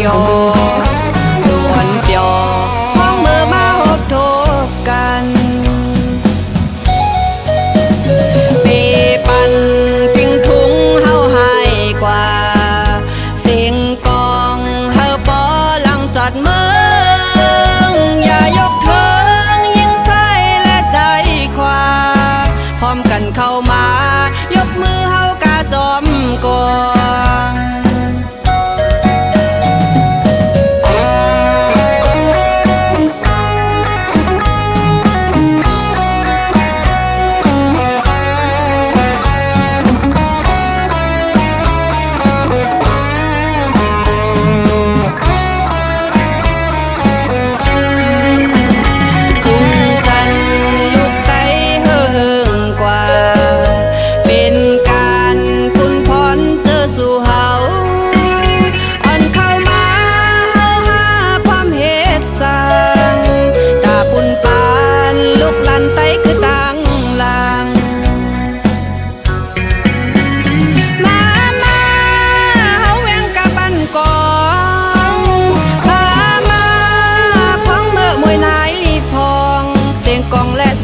กี่ยวดวนเปียวพ้องมือมาหบโทบกันปีปันปิงทุงเฮาหายกว่าเสียงกองเฮาปอลังจอดเมืองอย่ายกเถิงยิงใส่และใจควาพร้อมกันเข้ามายกมือเฮากาจอมกอง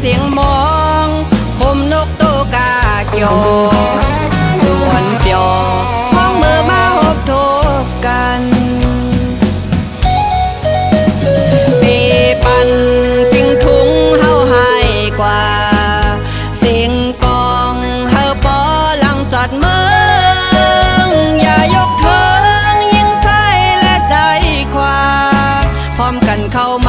เสียงมองคมนกโตกาเกี่ยวดวนเปียวพ้องมือมาหบโทบกันปีปันปิงทุงเฮาหายกว่าเสียงกองเฮาปอลังจอดเมืองอย่ายกเถิงยิงใส่และใจควาพร้อมกันเข้ามา